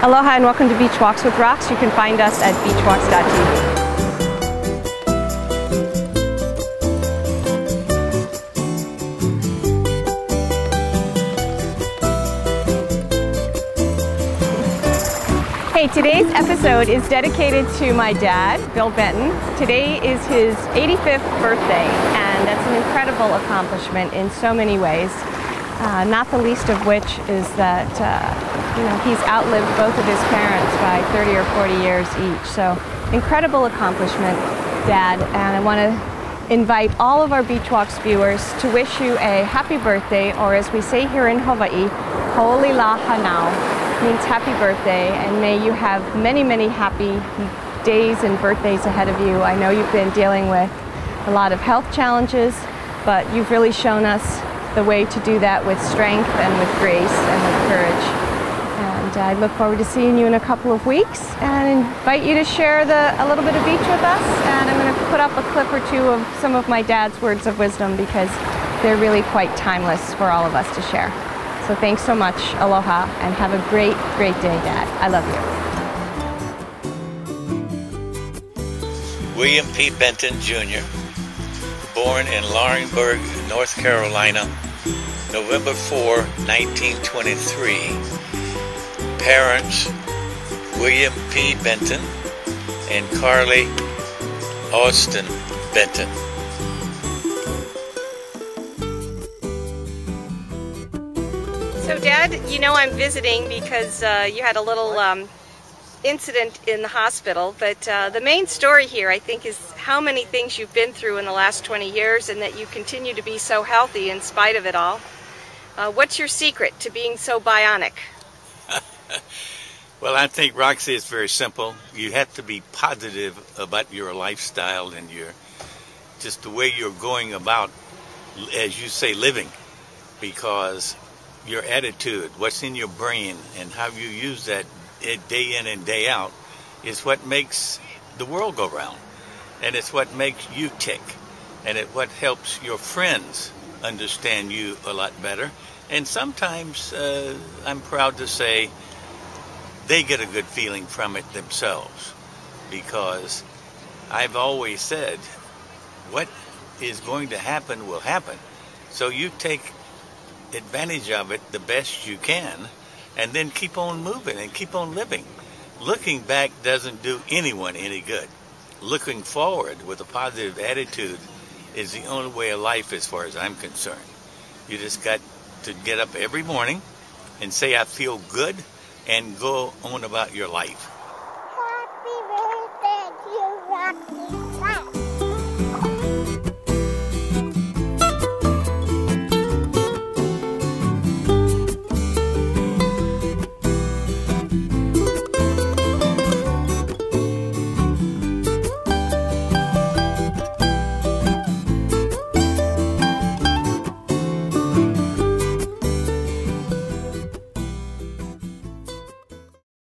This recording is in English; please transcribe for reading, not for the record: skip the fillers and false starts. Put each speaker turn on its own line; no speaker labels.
Aloha and welcome to Beach Walks with Rox. You can find us at beachwalks.tv. Hey, today's episode is dedicated to my dad, Bill Benton. Today is his 85th birthday, and that's an incredible accomplishment in so many ways. Not the least of which is that he's outlived both of his parents by 30 or 40 years each. So incredible accomplishment, Dad. And I want to invite all of our Beach Walks viewers to wish you a happy birthday, or as we say here in Hawaii, Ho'olila Hanau, means happy birthday, and may you have many, many happy days and birthdays ahead of you. I know you've been dealing with a lot of health challenges, but you've really shown us the way to do that with strength and with grace and with courage. And I look forward to seeing you in a couple of weeks and invite you to share a little bit of beach with us. And I'm going to put up a clip or two of some of my dad's words of wisdom because they're really quite timeless for all of us to share. So thanks so much, aloha, and have a great, great day, Dad. I love
you. William P. Benton, Jr., born in Laurinburg, North Carolina, November 4, 1923. Parents, William P. Benton and Carly Austin Benton.
So, Dad, I'm visiting because you had a little incident in the hospital, but the main story here, I think, is how many things you've been through in the last 20 years and that you continue to be so healthy in spite of it all. What's your secret to being so bionic?
Well, I think, Roxy, it's very simple. You have to be positive about your lifestyle and just the way you're going about, as you say, living, because your attitude, what's in your brain, and how you use that day in and day out is what makes the world go round, and it's what makes you tick, and it's what helps your friends understand you a lot better. And sometimes I'm proud to say they get a good feeling from it themselves, because I've always said what is going to happen will happen, so you take advantage of it the best you can, and then keep on moving and keep on living. Looking back doesn't do anyone any good. Looking forward with a positive attitude is the only way of life as far as I'm concerned. You just got to get up every morning and say, I feel good, and go on about your life.
Happy birthday to you, Roxy.